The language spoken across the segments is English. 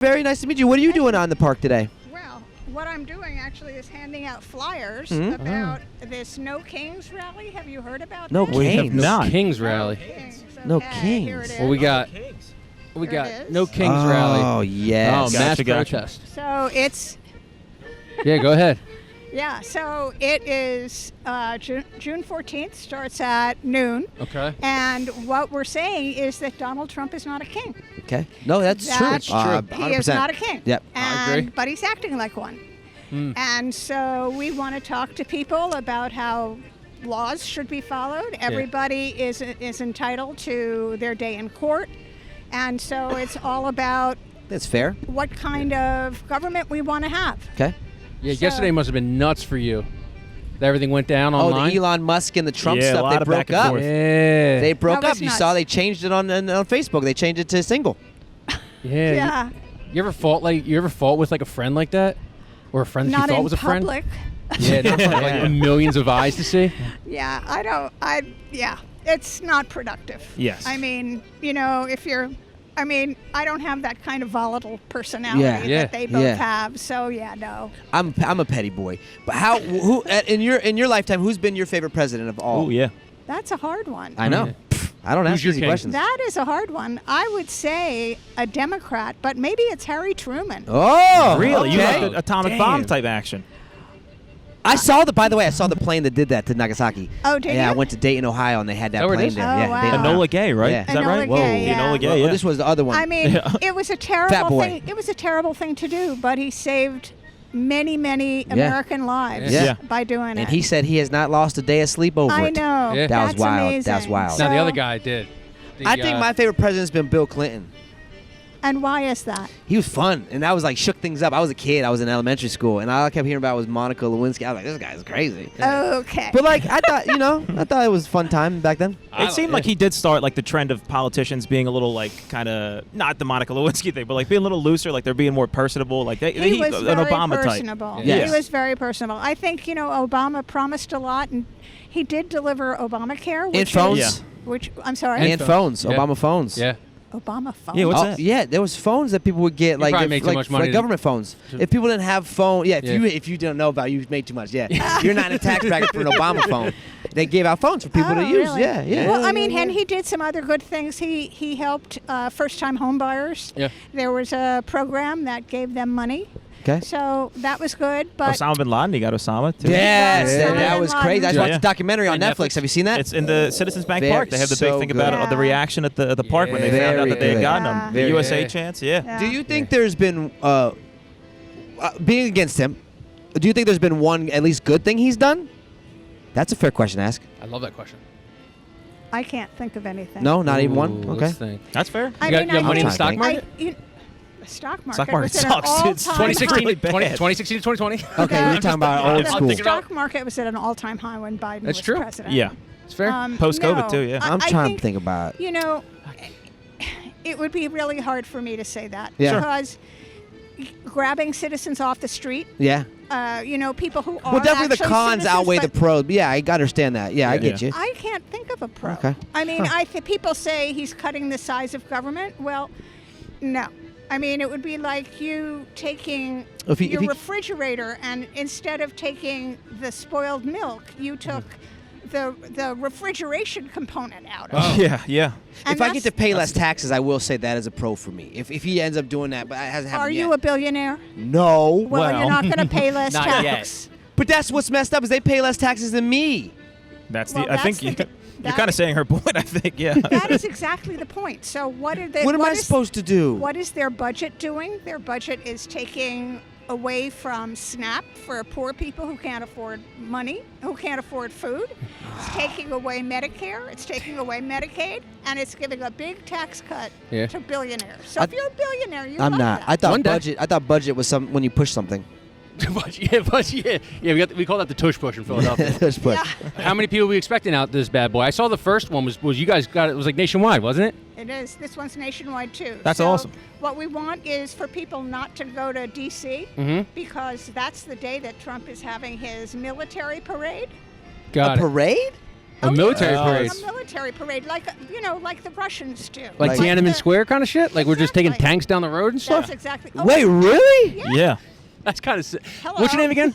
Very nice to meet you. What are you doing on the park today? Well, what I'm doing actually is handing out flyers about this No Kings rally. Have you heard about No that? We have Kings. not. Kings rally. Kings. No Okay, here Kings. it is. Well, we got Here it No is. Kings rally. Oh, yes. Oh, mass Gotcha. protest. So it's Yeah, go ahead. so it is June 14th. Starts at noon. Okay. And what we're saying is that Donald Trump is not a king. Okay. No, that's true. That's true. He is 100%. not a king. Yep. I agree. But he's acting like one. And so we want to talk to people about how laws should be followed. Everybody is entitled to their day in court. And so it's all about That's fair. what kind of government we want to have. Okay. Yeah, So- yesterday must have been nuts for you. That everything went down Oh, online. the Elon Musk and the Trump Yeah, a stuff, lot they of broke back and up. forth. Yeah. They broke That up. was You nuts. saw they changed it on Facebook. They changed it to single. yeah. Yeah. You ever fought with like a friend like that, or a friend that Not you thought in was a friend? public. Yeah, not in front of, like millions of eyes to see. Yeah, it's not productive. Yes. I mean, I don't have that kind of volatile personality Yeah. that they both Yeah. have. So yeah, no. I'm a petty boy. But who in your lifetime, who's been your favorite president of all? Oh, yeah. That's a hard one. I know. Yeah. Pfft, I don't Who's ask your easy king? questions. That is a hard one. I would say a Democrat, but maybe it's Harry Truman. Oh, Really? You okay. like the atomic bomb type action. By the way, I saw the plane that did that to Nagasaki. Oh, did Yeah, you? I went to Dayton, Ohio, and they had that Oh, where it plane is? there. Oh, yeah, wow. Dayton, Ohio. Enola Gay, right? Yeah. Is that right? Enola Gay, yeah. Enola Gay, Well, yeah. this was the other one. I mean, Yeah. it was a Fat terrible boy. thing. It was a terrible thing to do, but he saved many, many American lives Yeah. by doing it. and he said he has not lost a day of sleep over I it. know. Yeah. That was That's wild. amazing. That's wild. Now the So- other guy did. I think my favorite president's been Bill Clinton. And why is that? He was fun, and that was like shook things up. I was a kid. I was in elementary school, and all I kept hearing about was Monica Lewinsky. I was like, this guy's crazy. Okay. But like, I thought, I thought it was a fun time back then. It seemed like he did start like the trend of politicians being a little like kind of not the Monica Lewinsky thing, but like being a little looser, like they're being more personable, like He was an very Obama personable. type. Yes. He was very personable. I think, Obama promised a lot, and he did deliver Obamacare. And Which phones. is- Which, I'm sorry? And phones. Yeah. Obama phones. Yeah. Obama phone. Yeah, what's Oh, that? yeah, there was phones that people would get, like, probably if, made too like, much money like government phones. If people didn't have phone, if you didn't know about it, you made too much. Yeah, you're not in a tax bracket for an Obama phone. They gave out phones for people to use. Really? Yeah, yeah. Well, I mean, and he did some other good things. He helped first-time home buyers. Yeah. There was a program that gave them money. Okay. So that was good. But Osama bin Laden, he got Osama too. Yes, Yeah. that was crazy. I just Yeah. watched a documentary on On Netflix. Netflix. Have you seen that? It's in the Citizens Bank Very- Park. They have the so big thing about good. it, the reaction at the park when they found out Very that they had good. gotten Yeah. him. Very The USA good. chance, yeah. Yeah. Do you think there's been, being against him, do you think there's been one at least good thing he's done? That's a fair question to ask. I love that question. I can't think of anything. No, not even one? Ooh, Okay. let's think. That's fair. I You got- mean, you got I money in the think- stock I- market? The stock market, Stock market was at an sucks. It's all-time 2016, really bad. 2016 to 2020. Okay, Yeah. you're talking about old The school. thinking about- stock market was at an all-time high when Biden That's was true. president. Yeah. It's fair. Post-COVID no, too, yeah. I'm I trying to think about it. It would be really hard for me to say that Yeah. Sure. because grabbing citizens off the street, Yeah. people who are Well, definitely the actually cons citizens, outweigh the but pros. Yeah, I understand that. Yeah, I Yeah. get you. I can't think of a pro. Okay. I mean, people say he's cutting the size of government. Well, no. I mean, it would be like you taking If he- your if he- refrigerator and instead of taking the spoiled milk, you took the refrigeration component out of it. Yeah, yeah. And If I get to that's- pay less taxes, I will say that is a pro for me. If he ends up doing that, but it hasn't happened Are yet. you a billionaire? No. Well, Well, you're not going to pay less Not tax. But that's what's messed up is they pay less taxes than me. That's Well, the. I think that's the- you're that- kind of saying her point. I think, yeah. That is exactly the point. So what are they? What am I is- supposed to do? What is their budget doing? Their budget is taking away from SNAP for poor people who can't afford money, who can't afford food. It's taking away Medicare. It's taking away Medicaid, and it's giving a big tax cut Yeah. to billionaires. So if you're a billionaire, you I'm love not. that. I thought One day. budget. I thought budget was some when you push something. Yeah. We call that the tush push in Philadelphia. Just push. Yeah, How many people are we expecting out this bad boy? I saw the first one was you guys got it was like nationwide, wasn't it? it is. This one's nationwide too. That's So awesome. What we want is for people not to go to D.C. Mm-hmm. because that's the day that Trump is having his military parade. Got A it. parade? A military Oh, parade. A military parade, like like the Russians do. Like Like- Tiananmen the- Square kind of shit? Like we're just taking Exactly. tanks down the road and stuff? That's exactly. Oh, Wait, really? Yeah. That's kind of sick. Hello? What's your name again?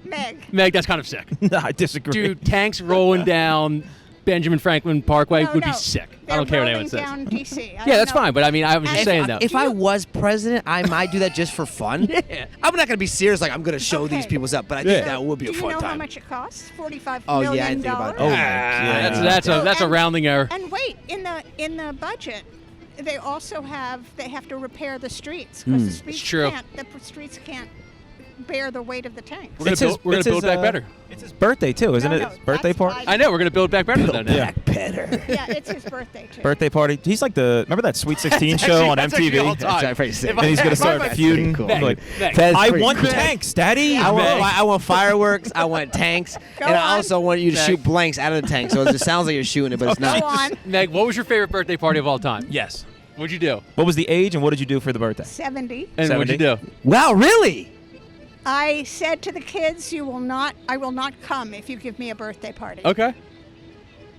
Meg. Meg, that's kind of sick. No, I disagree. Dude, tanks rolling down Benjamin Franklin Parkway No, would be no. sick. They're I don't care what rolling anyone says. down DC. Yeah, that's fine, but I mean, I was just And saying though. If I was president, I might do that just for fun. Yeah. I'm not gonna be serious, like I'm gonna show these Okay. people's up, but I think Yeah. that would be a Do you fun know how time. much it costs? $45 Oh, million. yeah, I didn't think about that. Oh, my Yeah, God. that's a and- rounding error. And wait, in the budget, they also have to repair the streets because the streets It's true. streets can't bear the weight of the tanks. We're gonna It's build his, back better. It's his birthday too, isn't No, it? no, His birthday that's party. why- I know we're gonna build back better though now. Yeah. Better. Yeah, it's his birthday too. Birthday party. He's like remember that Sweet 16 show actually- on that's actually all MTV? time. That's pretty sick. If And he's gonna if start I'm- feuding. cool. Like, Meg, That's I pretty want cool. tanks, Daddy. I want, Meg. I want fireworks. I want tanks, Go and I on. also want you to Meg. shoot blanks out of the tank. So it just sounds like you're shooting it, but it's Go not. on. Meg, what was your favorite birthday party of all time? Yes. What'd you do? What was the age and what did you do for the birthday? 70. And what'd you 70? do? Wow, really? I said to the kids, I will not come if you give me a birthday party. Okay.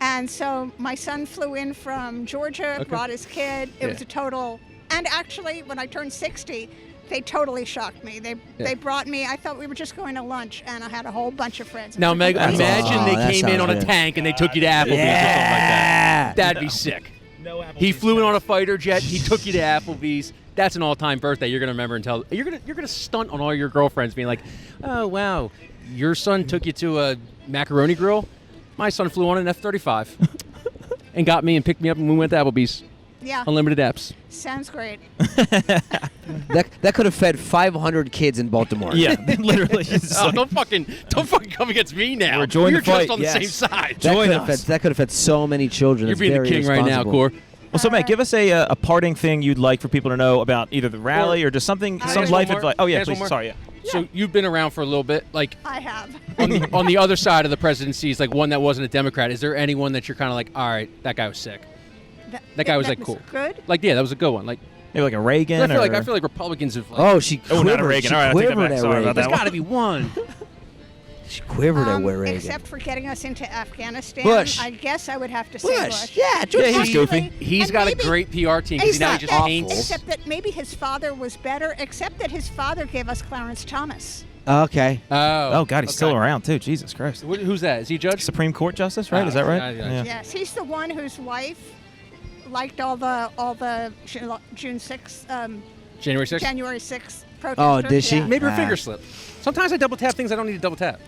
And so my son flew in from Georgia, Okay. brought his kid. It was a total. And actually, when I turned 60, they totally shocked me. They brought me. I thought we were just going to lunch, and I had a whole bunch of friends. Now, Meg, That's imagine awesome. they That came in sounds on a good. tank and they took you to Applebee's or something like that. That'd be sick. No He flew in on a fighter jet. He took you to Applebee's. That's an all-time birthday. You're gonna remember and tell. You're gonna stunt on all your girlfriends, being like, "Oh wow, your son took you to a macaroni grill. My son flew on an F-35 and got me and picked me up, and we went to Applebee's. Yeah, Unlimited apps. sounds great. That could have fed 500 kids in Baltimore. Yeah, literally. It's Oh, like- don't fucking come against me now. We're joining We're the fight, just on the yes. same side. That Join could have us. fed, that could have fed so many children. You're It's being the very king right now, irresponsible. Core. Well, so Meg, give us a parting thing you'd like for people to know about either the rally or just something, Can I some ask life one more? advice. Oh Can I yeah, ask one please. more? Sorry, yeah. So you've been around for a little bit. Like I have. on the other side of the presidency is like one that wasn't a Democrat. Is there anyone that you're kind of like, all right, that guy was sick? That guy was like cool. Good. Like yeah, that was a good one. Like Maybe like a Reagan. I or... feel like Republicans have like. Oh, she Oh, quivered. not a Reagan. She All right, I take that quivered back. at Sorry about Reagan. that There's one. got to be one. She quivered at Reagan. Except for getting us into Afghanistan, Bush. I guess I would have to say Bush. Yeah, George Yeah, Bush. he's goofy. He's And got maybe- a great PR team because now he just not paints. Except that maybe his father was better, except that his father gave us Clarence Thomas. Okay. Oh God, he's still okay. around too. Jesus Christ. Who's that? Is he a judge? Supreme Court justice, right? Is that right? yeah. Yes, he's the one whose wife liked all the June 6th, January 6th? January 6th protesters. Oh, did she? Yeah. Maybe her Ah. finger slipped. Sometimes I double tap things I don't need to double tap.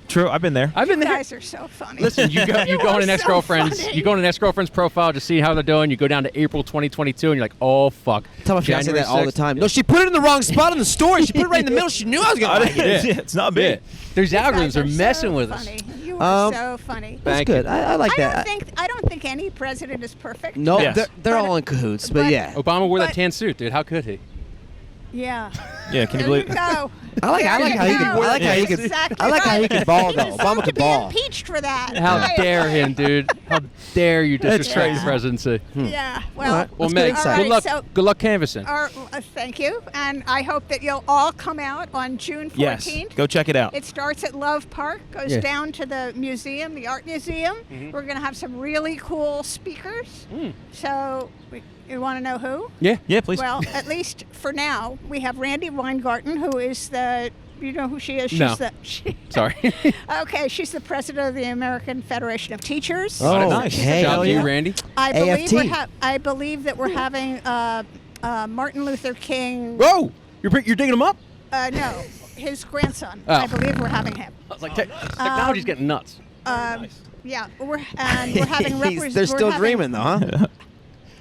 True. I've been there. I've been You there. guys are so funny. Listen, you go You on are an so ex-girlfriend's funny. you go on an ex-girlfriend's profile to see how they're doing. You go down to April 2022 and you're like, oh fuck. Tell my fiance January that all the 6th. time. No, she put it in the wrong spot in the story. She put it right in the middle. She knew I was gonna like it. Yeah, it's not me. Yeah. These You guys algorithms are so messing with us. funny. You are Um, so funny. That's Thank good. you. I like that. I don't think any president is perfect. No, Yes. they're But- all in cahoots, but but- yeah. Obama wore that But- tan suit, dude. How could he? Yeah. Yeah. Can you There you believe? go. I like how he There can. you I like go. how he can. Exactly I like how he right. can ball He though. deserved Obama to could be ball. impeached for that. How Right. dare him, dude? How dare you That's disrespect crazy. the presidency? Yeah. Well. All right. Well, Let's get Meg, inside. good luck. So- Good luck canvassing. Thank you, and I hope that you'll all come out on June 14th. Yes. Go check it out. It starts at Love Park, goes Yeah. down to the museum, the art museum. We're going to have some really cool speakers. So, you want to know who? Yeah. Yeah, please. Well, at least for now, we have Randy Weingarten, who is the. You know who she is? She's No. Sorry. Okay, she's the president of the American Federation of Teachers. Oh, nice. okay. Shout out to you, yeah. Randy. I believe that we're having Martin Luther King. Whoa! You're digging him up? No, his grandson. Oh. I believe we're having him. I was like, technology's getting nuts. Yeah, we're having They're still dreaming though, huh?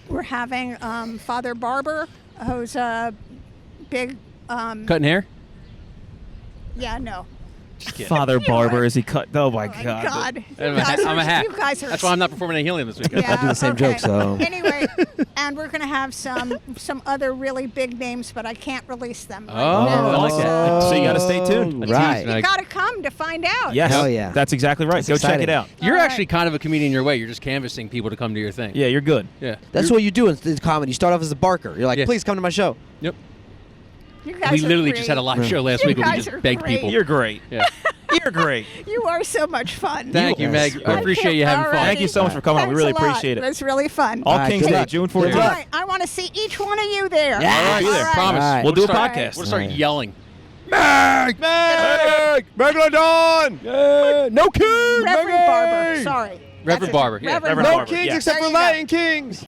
We're having Father Barber, who's a big. Cutting hair? Yeah, no. Father Barber, are- is he cut? Oh my Oh my God. God. You I'm guys a hack. You guys are. That's why I'm not performing any helium this weekend. Yeah, do the same okay. joke, so- Anyway, and we're going to have some other really big names, but I can't release them. right Oh, now. I like that. So you gotta stay tuned. Right. You got to come to find out. Yes. Hell yeah. That's exactly right. That's Go check exciting. it out. You're All right. actually kind of a comedian your way. You're just canvassing people to come to your thing. Yeah, you're good. Yeah. That's what you do in comedy. You start off as a barker. You're like, Yeah. please come to my show. Yep. You guys We are literally great. just had a live show last You week where we guys just are begged great. people. You're great. Yeah. You're great. You are so much fun. Thank you, Meg. I appreciate you having fun. Thank you so much for coming on. We Thanks really a lot. appreciate It it. was really fun. All right, Kings good Day, luck. June Good 14th. All luck. right, I want to see each one of you there. Yeah. All right, Be there. promise. All right. We'll do a start- podcast. We'll start All right. yelling. Meg! Meg! Megalodon! No king! Reverend Barber. Sorry. Reverend Barber. Yeah. Reverend Reverend No Barber, kings yeah. except There for you go. Lion Kings!